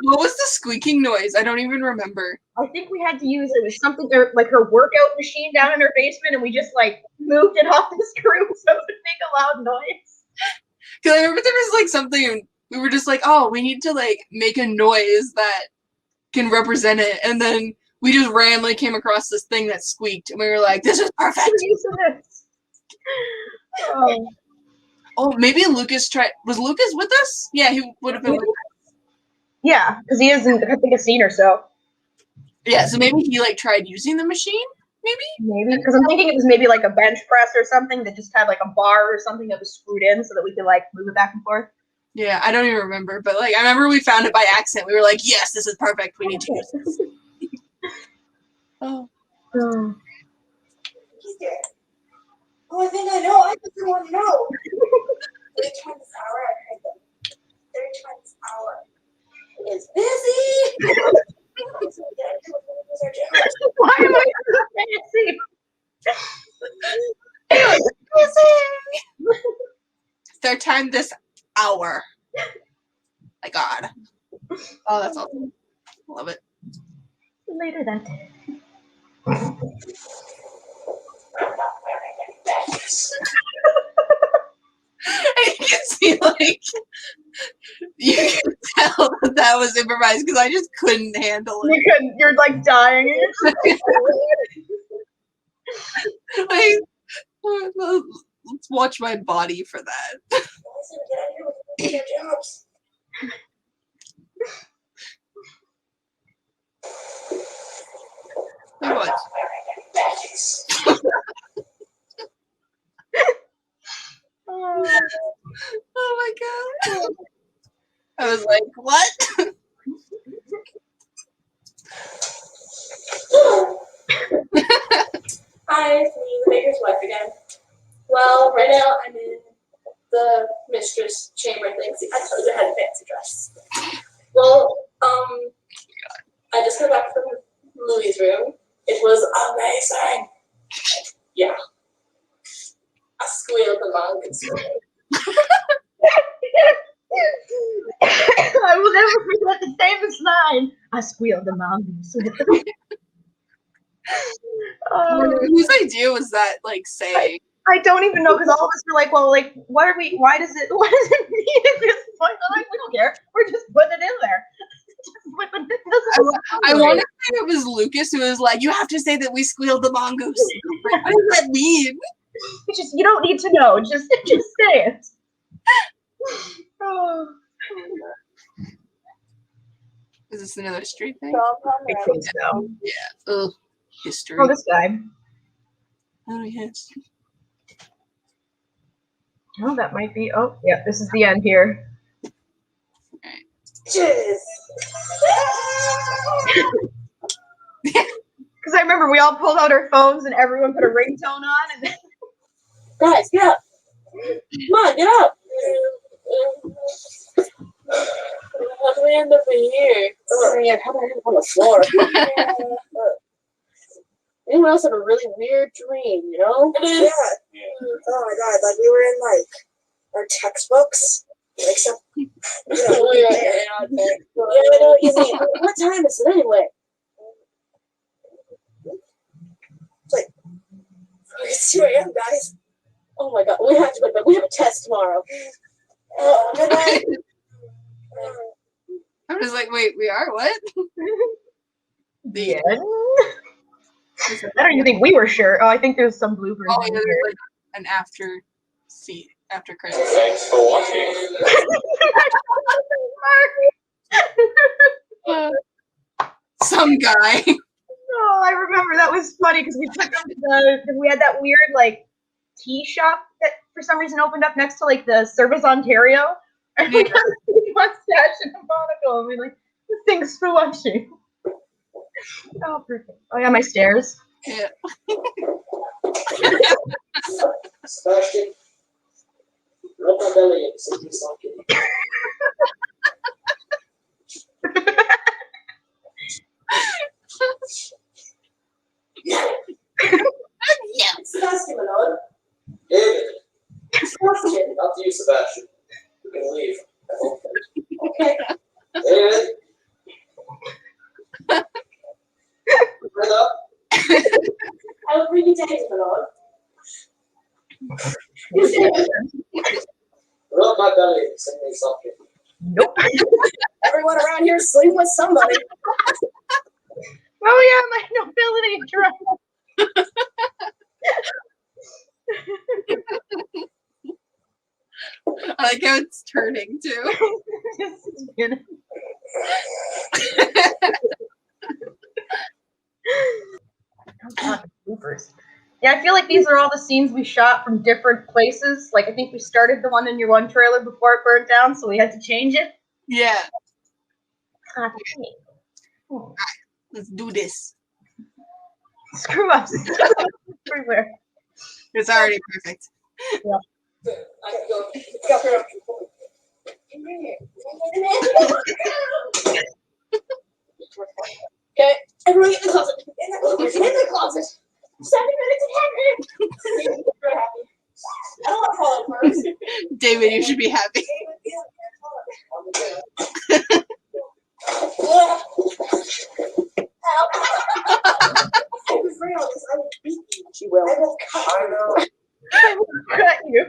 What was the squeaking noise? I don't even remember. I think we had to use it was something like her workout machine down in her basement, and we just like moved it off the screw so it would make a loud noise. Because I remember there was like something, we were just like, oh, we need to like make a noise that can represent it. And then we just randomly came across this thing that squeaked. And we were like, this is perfect. Oh, maybe Lucas tried. Was Lucas with us? Yeah, he would have been with us. Yeah, because he is in, I think, a scene or so. Yeah, so maybe he like tried using the machine? Maybe, because I'm thinking it was maybe like a bench press or something that just had like a bar or something that was screwed in so that we could like move it back and forth. Yeah, I don't even remember, but like I remember we found it by accident. We were like, yes, this is perfect. We need to use this. Oh. He's dead. Oh, I think I know. I just don't want to know. Third time this hour, I heard them. Third time this hour. It's busy. Why am I so fancy? Third time this hour. My God. Oh, that's awesome. Love it. Later that day. You can see, like, you can tell that was improvised because I just couldn't handle it. You couldn't, you're like dying. Like, let's watch my body for that. What? Oh my God. I was like, what? Hi, it's me, the baker's wife again. Well, right now I'm in the mistress chamber thing. See, I told you I had a fancy dress. Well, I just got back from Louis' room. It was amazing. Yeah. I squealed the mongoose. I will never forget the famous line. I squealed the mongoose. Whose idea was that, like, saying? I don't even know because all of us were like, well, like, why does it need at this point? I'm like, we don't care. We're just putting it in there. I want to say it was Lucas who was like, you have to say that we squealed the mongoose. Like, what does that mean? You don't need to know. Just say it. Oh. Is this another street thing? I think so. Yeah. Ugh. History. Oh, this guy. Oh, yes. Oh, that might be. Oh, yeah. This is the end here. Jeez. Because I remember we all pulled out our phones and everyone put a ringtone on, and then Guys, get up. Come on, get up. How do we end up in here? Oh, yeah, how do I end up on the floor? Anyone else had a really weird dream, you know? It is. Yeah. Oh my god, like we were in like our textbooks. Like some Yeah, I know what you mean. What time is it anyway? it's like it's 2 a.m. guys. Oh my god, we have to go to bed. We have a test tomorrow. Good night. I'm just like, wait, we are what? the end. I don't even think we were sure. Oh, I think there's some bloopers Oh, in yeah, here. there's like an after scene, after credits. Thanks for watching. Some guy. Oh, I remember that was funny because we took them to we had that weird like tea shop that for some reason opened up next to like the Service Ontario. And we got a mustache and a monocle and we're like, thanks for watching. Oh, perfect. Oh yeah, my stairs. Yeah. Sebastian, rub my belly and sing me something. Sebastian, my lord. David, Sebastian. up to you, Sebastian. You can leave. Okay. David. Bring up. I will bring you David, my lord. Yes, David. Rub my belly and sing me something. Nope. Everyone around here is sleeping with somebody. Oh yeah, my nobility drum. I like how it's turning too. Oh, God, the bloopers. Yeah, I feel like these are all the scenes we shot from different places. Like, I think we started the one in your one trailer before it burnt down, so we had to change it. Yeah. Ah, oh, Let's do this. screw ups everywhere. It's already perfect. I can go. Go for it. Okay, everyone get in the closet. In the closet. 7 minutes and 10 minutes. You're happy. I don't want to fall out first. David, you should be happy. I was real. I will beat you. She will. I will cut I know. I will cut you.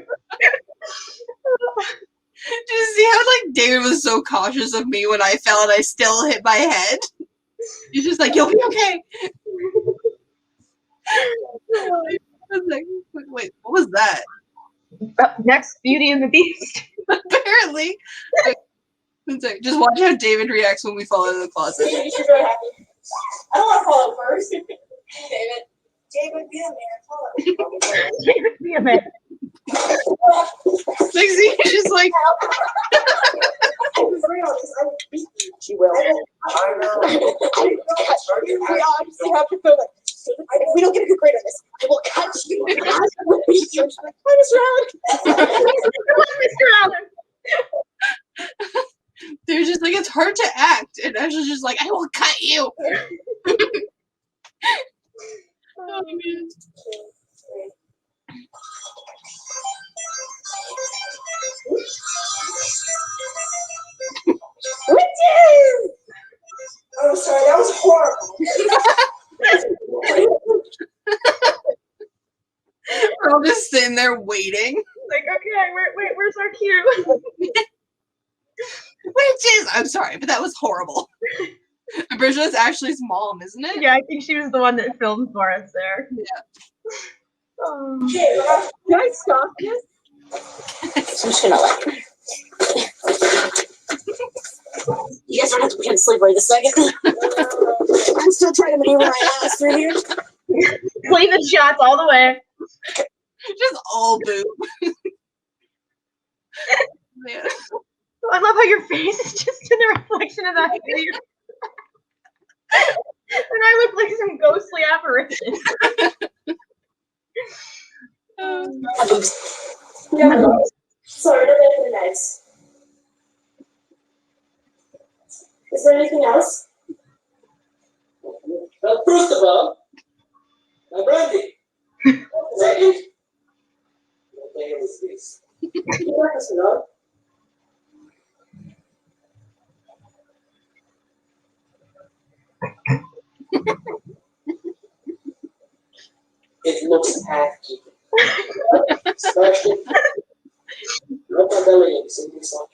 Did you see how like David was so cautious of me when I fell and I still hit my head? He's just like, you'll be okay. I was like, wait, what was that? Up next, Beauty and the Beast. Apparently. It's like, just watch how David reacts when we fall into the closet. You should be very happy. I don't want to fall out first. David. David, be a man. Fall out. David, be a man. Like, see, he's just like, I was real. I will beat you. She will. I know. I will cut you. We all see how you feel like. If we don't get a good grade on this, I will cut you. I will beat you. She's like, hi, Mr. Allen. Mr. Allen. they're just like, it's hard to act. And Ashley's just like, I will cut you. Oh, man. We did! Oh, sorry, that was horrible. We're all just sitting there waiting. Like, okay, where's our cue? Which is, I'm sorry, but that was horrible. I'm pretty sure that's Ashley's mom, isn't it? Yeah, I think she was the one that filmed for us there. Yeah. Okay, can I stop this? So I'm just gonna like. You guys don't have to pretend to sleep right this second. I'm still trying to maneuver my ass through here. Cleavage shots all the way. Just all boob. Man. I love how your face is just in the reflection of that video. And I look like some ghostly apparition. Sorry, don't make it nice. Is there anything else? Well, first of all, my brandy. Second, what the hell is this? You let us know. It looks tacky. Especially, rub my belly and sing this song.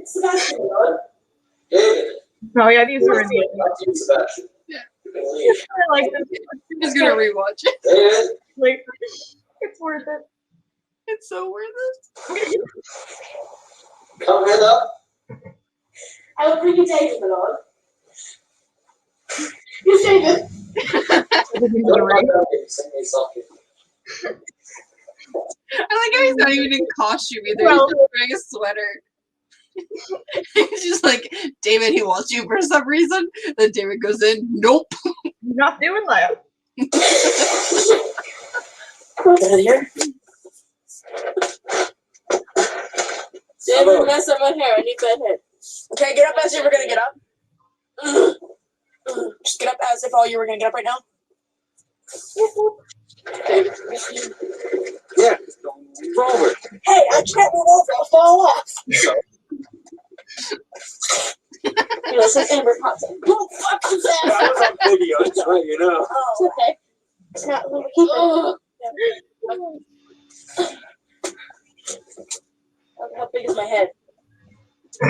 Sebastian, Lord. David, Oh yeah, these are in the not you, Sebastian. Yeah. You can leave. I like this. I'm just gonna rewatch it. David, Like, it's worth it. It's so worth it. come head up. I will bring you David, my lord. Yes, David. Rub my belly and sing this song. I like how he's not even in costume either. Well- He's just wearing a sweater. He's just like, David, he wants you for some reason. Then David goes in, nope. Not doing that. Get out of here. David, mess up my hair. I need that head. Okay, get up as if we're gonna get up. Just get up as if all you were gonna get up right now. David, Yeah, move over. hey, I can't move over. I'll fall off. You know, so Amber pops in. Who fuck is That that? was on video, it's right, you know. Oh, it's okay. It's not. We'll keep it. How big is my head? Do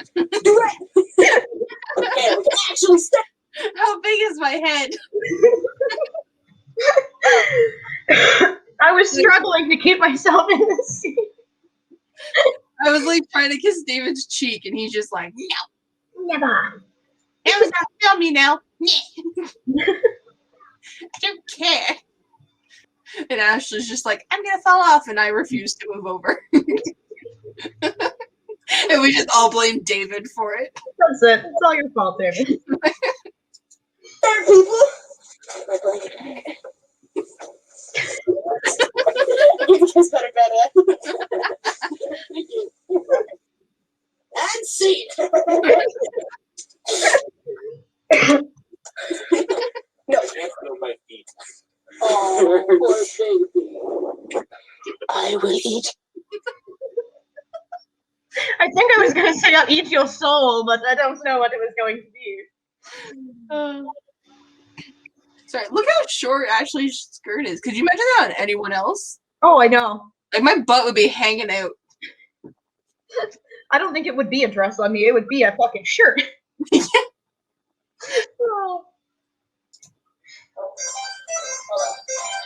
it! Okay, we can actually step. How big is my head? I was struggling to keep myself in the scene. I was like trying to kiss David's cheek, and he's just like, no. Never. It was not filming now. I don't care. And Ashley's just like, I'm gonna fall off, and I refuse to move over. And we just all blame David for it. That's it. It's all your fault, David. There, people. My blanket. You guys better bet it. And see. No. Can't feel my feet. Oh, poor baby. I will eat. I think I was going to say I'll eat your soul, but I don't know what it was going to be. Sorry, look how short Ashley's skirt is. Could you imagine that on anyone else? Oh, I know. Like, my butt would be hanging out. I don't think it would be a dress on me. It would be a fucking shirt. Oh.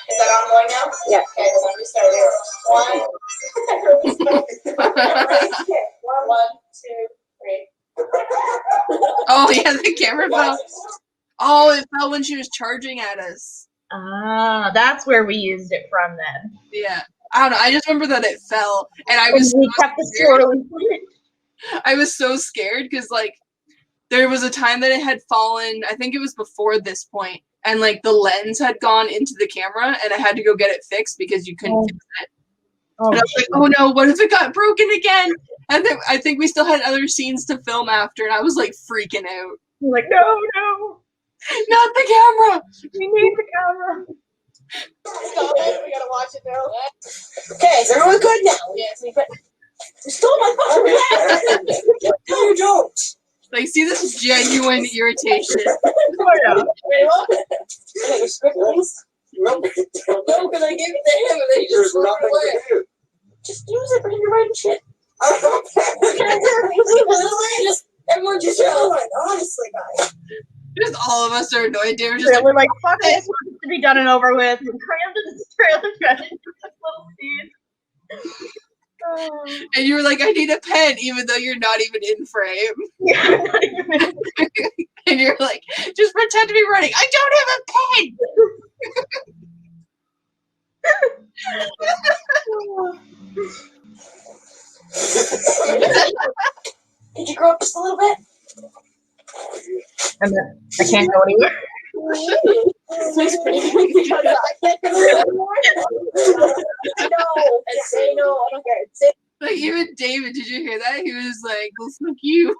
Is that ongoing now? Yeah. Okay, so let me start here. One, two, three. Oh, yeah, the camera fell. Oh, it fell when she was charging at us. Ah, that's where we used it from then. Yeah. I don't know. I just remember that it fell, and I was we so kept the scared. swirly. I was so scared because, like, there was a time that it had fallen. I think it was before this point, and like the lens had gone into the camera, and I had to go get it fixed because you couldn't fix it. Oh, And I was like, "Oh no, what if it got broken again?" And then I think we still had other scenes to film after, and I was like freaking out. you're like, no, no, Not the camera. we need the camera. Stop it. We gotta watch it now. Okay, is everyone good now? Yes. You stole my fucking bag. No, you don't. Like, see this genuine irritation. Oh, yeah. Wait, what? Okay, your script, please. No, because I gave it to him and then he There's just threw it nothing away. to do. Just use it for your writing shit. Everyone just yell, like, honestly, guys. Just all of us are annoyed. David just We're like, fuck, I just want this to be done and over with. And crammed in this trailer trash into this little scene. and you were like, I need a pen, even though you're not even in frame. Yeah, I'm not even. And you're like, just pretend to be running. I don't have a pen. Did you grow up just a little bit? And then I can't go anywhere. This makes it pretty good because I can't go anymore. No, I don't care. Say Like, even David, did you hear that? He was like, well, fuck you.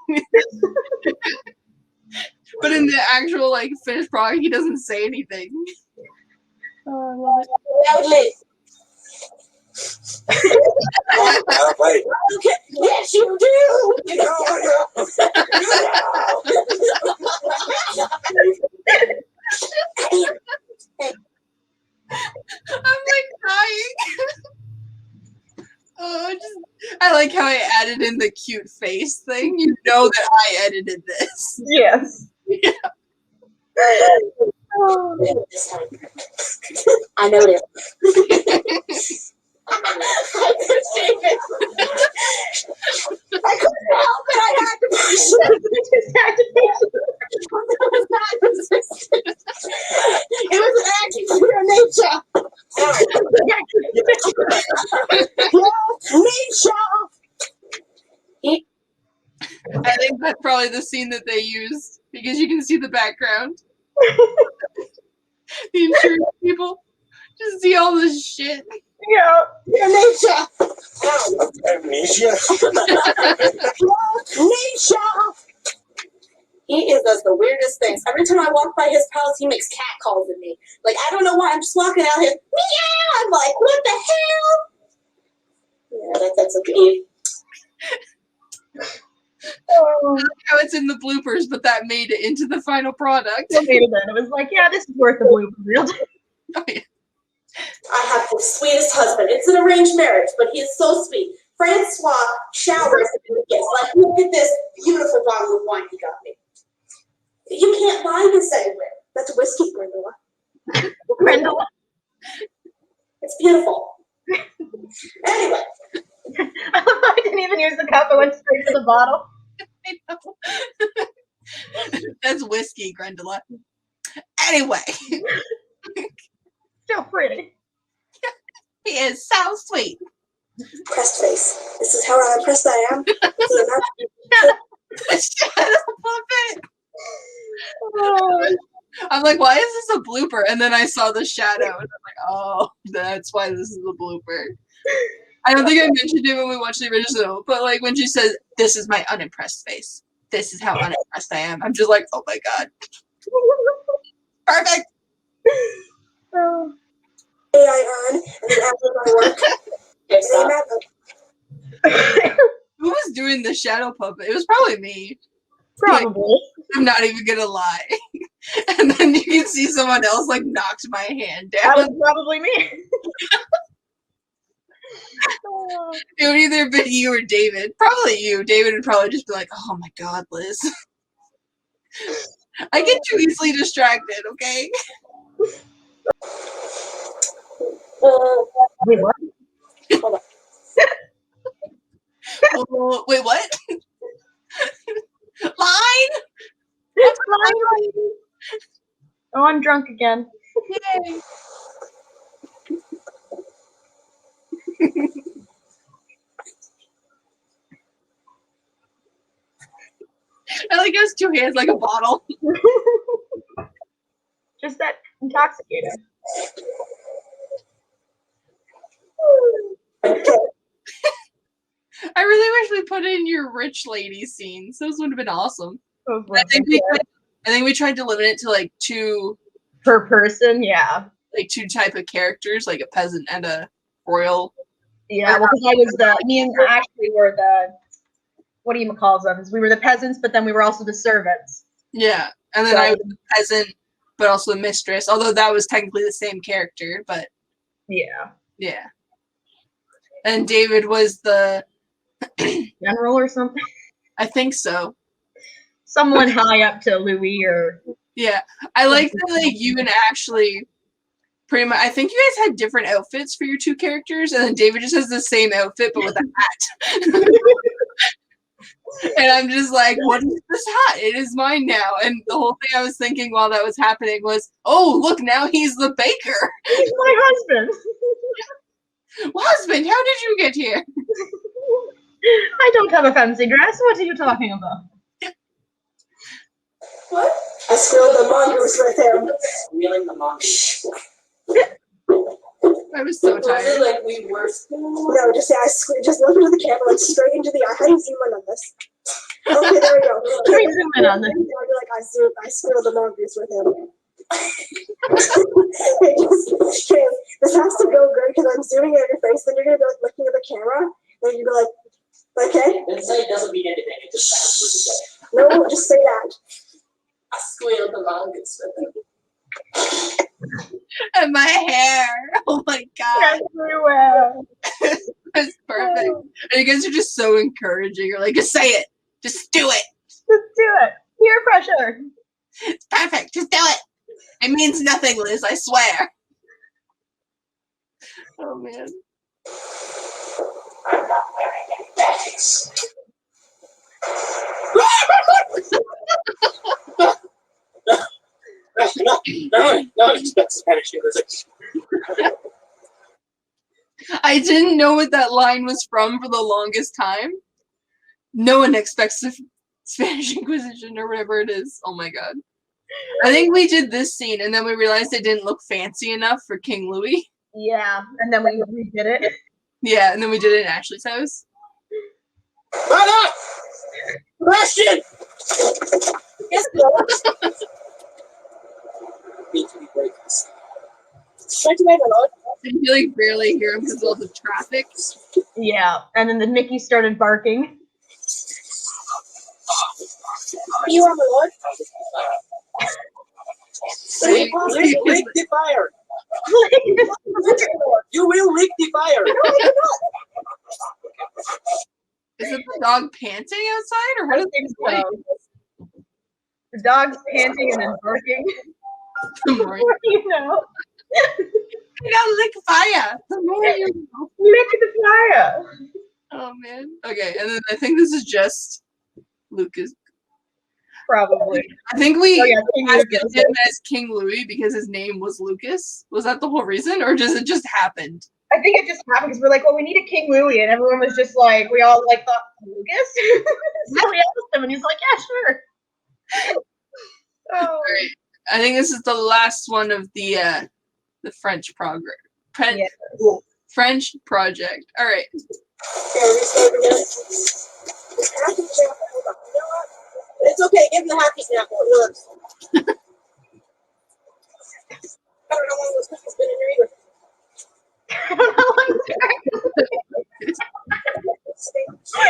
But in the actual, like, finished product, he doesn't say anything. Oh, I love it. loudly. Wait. Okay. Yes, you do. I'm like crying. I like how I added in the cute face thing. You know that I edited this. Yes. Yeah. This time. I know this. I couldn't help it. I had to push it. It was an act of pure nature. Nature. I think that's probably the scene that they used because you can see the background. The insurance people just see all this shit. Yeah. Pure nature. Amnesia. Nature. He does the weirdest things. Every time I walk by his house, he makes cat calls at me. Like, I don't know why. I'm just walking out here. Meow! I'm like, what the hell? Yeah, that's okay. How it's in the bloopers, but that made it into the final product. It was like, yeah, this is worth the blooper reel. Oh, yeah. I have the sweetest husband. It's an arranged marriage, but he is so sweet. Francois showers in the gifts. Like, look at this beautiful bottle of wine he got me. You can't buy this anywhere. That's whiskey, Grindola. Grindola. It's beautiful. Anyway. I didn't even use the cup. I went straight to the bottle. I know. That's whiskey, Grindola. Anyway. So pretty. He is so sweet. Pressed face. This is how unimpressed I am. Shut up, puppet. I'm like, why is this a blooper? And then I saw the shadow, and I'm like, oh, that's why this is a blooper. I don't think I mentioned it when we watched the original, but like when she says, "This is my unimpressed face. This is how unimpressed I am." I'm just like, oh my god, perfect. I earn, and then after my work. Who was doing the shadow puppet? It was probably me. Probably. Like, I'm not even gonna lie. And then you can see someone else like knocked my hand down. That was probably me. It would either have been you or David. Probably you. David would probably just be like, oh my god, Liz. I get too easily distracted, okay? Wait, what? Hold on. Well, wait, what? Line? It's fine. Oh, I'm drunk again. Yay. I like his two hands like a bottle. Just that intoxicated. I really wish we put in your rich lady scenes. Those would have been awesome. Oh, I think we tried to limit it to like two per person, yeah. Like two type of characters, like a peasant and a royal. Yeah, well, because I was me and Ashley were the, what do you call them? We were the peasants, but then we were also the servants. Yeah, and then I was the peasant, but also the mistress. Although that was technically the same character, but yeah. And David was the General or something. I think so. Someone high up to Louis or. Yeah, I like that. Like you and Ashley, pretty much. I think you guys had different outfits for your two characters, and then David just has the same outfit but with a hat. And I'm just like, what is this hat? It is mine now. And the whole thing I was thinking while that was happening was, oh, look, now he's the baker. He's my husband. Well, husband, how did you get here? I don't have a fancy dress. What are you talking about? What? I spilled the mongoose with him. Squealing the mongoose. I was so tired. Like we were. No, just say just look into the camera, like straight into the eye. How do you zoom in on this? Okay, there we go. Can we zoom in on this? I'll be like, I squealed the mongoose with him. This has to go good because I'm zooming in on your face. Then you're gonna be like looking at the camera. Then you'll be like, okay. Then say it doesn't mean anything. It just sounds really good. No, just say that. I squealed the mongoose with him. And my hair. Oh my god. Everywhere. It's perfect. And you guys are just so encouraging. You're like, just say it. Just do it. Just do it. Peer pressure. It's perfect. Just do it. It means nothing, Liz, I swear. Oh man. I'm not wearing any panties. No, that's Spanish. I didn't know what that line was from for the longest time. No one expects the Spanish Inquisition or whatever it is. Oh my god. I think we did this scene and then we realized it didn't look fancy enough for King Louis. Yeah, and then we redid it. Yeah, and then we did it in Ashley's house. Marat! Question! Yes, no. And you like barely hear him because of all the traffic. Yeah, and then the Mickey started barking. You are my lord. Lick the fire! You will lick the fire! Is it the dog panting outside or what is it like? The dog's panting and then barking. Right. You know? You gotta lick fire. The more you know. Lick the fire. Oh man. Okay, and then I think this is just Lucas. Probably. I think we King asked Lucas. him as King Louis because his name was Lucas. Was that the whole reason, or does it just happened? I think it just happened because we're like, well, we need a King Louis, and everyone was just like, we all like thought Lucas. So we asked him, and he's like, yeah, sure. Oh. All right. I think this is the last one of the French progress. Yes. French project. All right. It's okay, give him the happy snap. It works. I don't know when this has been in your ear. I don't know why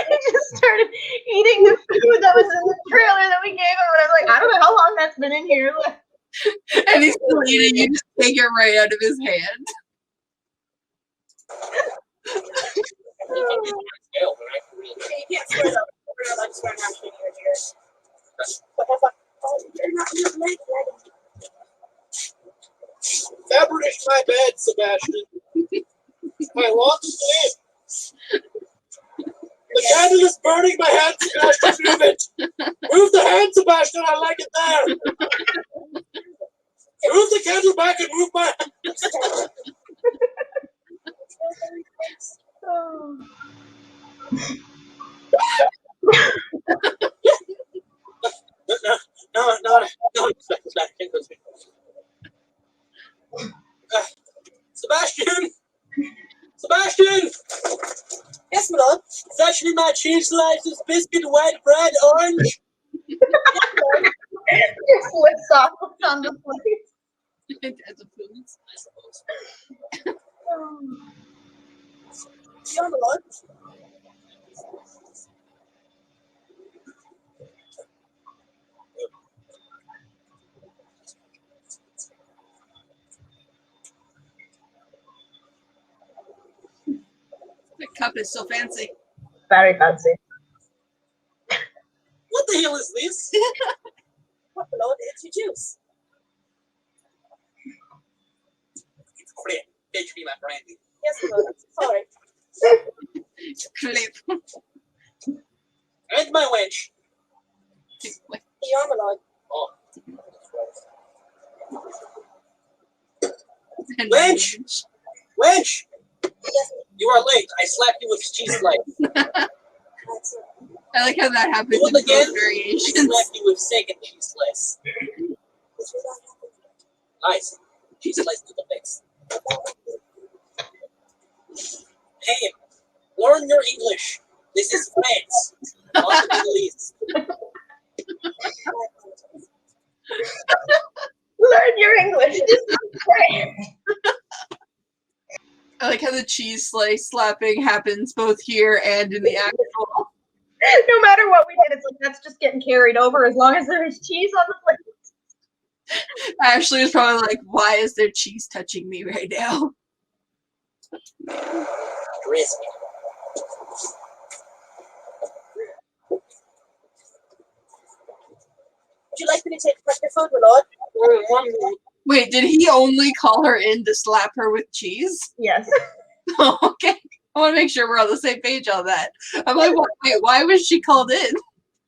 he just started eating the food that was in the trailer that we gave him, and I was like, I don't know how long that's been in here. And he's still eating. You just take it right out of his hand. You can't swear though. We're not allowed to swear in Ashley in your ears. But that's like, oh, you're not in the neck, Fabrish my bed, Sebastian. I want to sleep. The candle is burning my hand, Sebastian. Move it. Move the hand, Sebastian. I like it there. Move the candle back and move my hand. Oh. No, Sebastian! Sebastian! yes, my lord. Fetch me my cheese slices, biscuit, white bread, orange. Your flips off on the plate. As a food, I suppose. Yeah, my lord. The cup is so fancy. Very fancy. What the hell is this? What the Lord, it's your juice. It's crap. Fetch me my brandy. Yes, Lord. Sorry. Clip. And my wench. You're my Lord. Oh. Wench! Wench! You are late. I slapped you with cheese slice. I like how that happens Do in it again. both I variations. slapped you with second cheese slice. Nice. Cheese slice to the face. Hey, learn your English. This is France, not the Middle East. Learn your English. This is great. I like how the cheese slice slapping happens both here and in the actual. No matter what we did, it's like that's just getting carried over as long as there's cheese on the plate. Ashley was probably like, why is there cheese touching me right now? Crispy. Would you like me to take back your food, my lord? Wait, did he only call her in to slap her with cheese? Yes. Oh, okay. I want to make sure we're on the same page on that. I'm like, wait, why was she called in?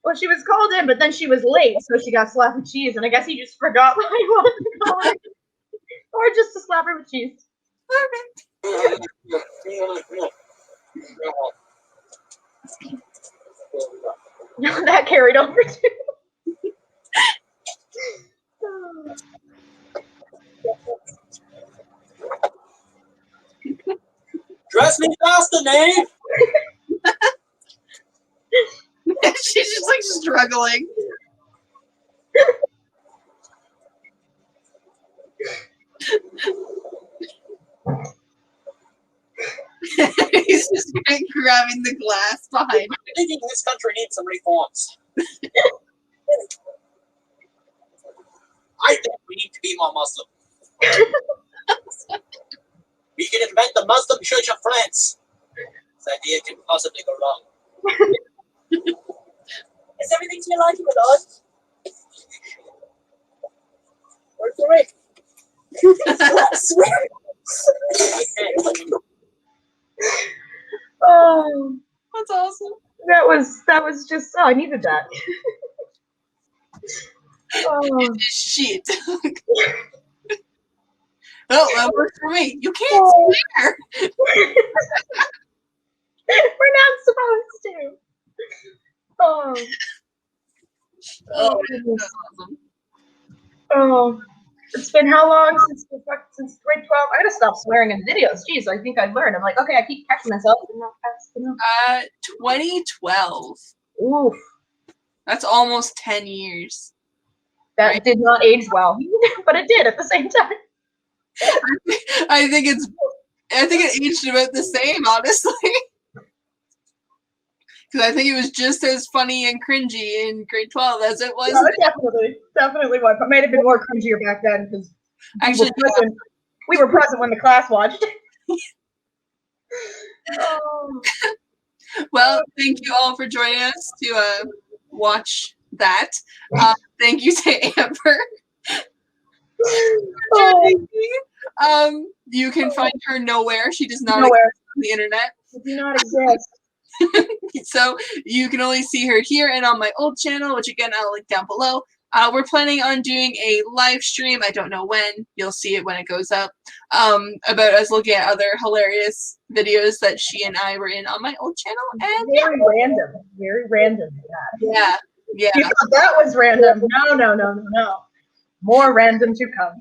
Well, she was called in, but then she was late, so she got slapped with cheese, and I guess he just forgot why he wanted to call her. Or just to slap her with cheese. That carried over too. Dress me faster, Nave! She's just like struggling. He's just grabbing the glass behind him. I think this country needs some reforms. I think we need to be more Muslim. We can invent the Muslim Church of France. This idea can possibly go wrong. Is everything to your liking, my lord? Work for it. Oh, That's awesome. that was just. Oh, I needed that. Oh. Shit. Oh, that works for me. You can't swear. We're not supposed to. Oh. Oh, goodness. that's awesome. Oh. It's been how long since grade 12? I gotta stop swearing in videos. Jeez, I think I've learned. I'm like, okay, I keep catching myself. I'm not fast enough. 2012. Oof. That's almost 10 years. That did not age well, but it did at the same time. I think it aged about the same, honestly. Because I think it was just as funny and cringy in grade 12 as it was. No, it definitely was. But might have been more cringier back then because Actually, we were present when the class watched. Oh. Well, thank you all for joining us to watch that. Thank you to Amber. You can find her nowhere. She does not exist on the internet. She do not exist. So you can only see her here and on my old channel, which again I'll link down below. We're planning on doing a live stream. I don't know when. You'll see it when it goes up. About us looking at other hilarious videos that she and I were in on my old channel. And very random. Very random. Yeah. You thought that was random. No. More random to come.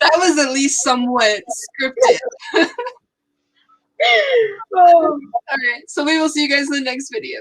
That was at least somewhat scripted. Oh. Alright, so we will see you guys in the next video.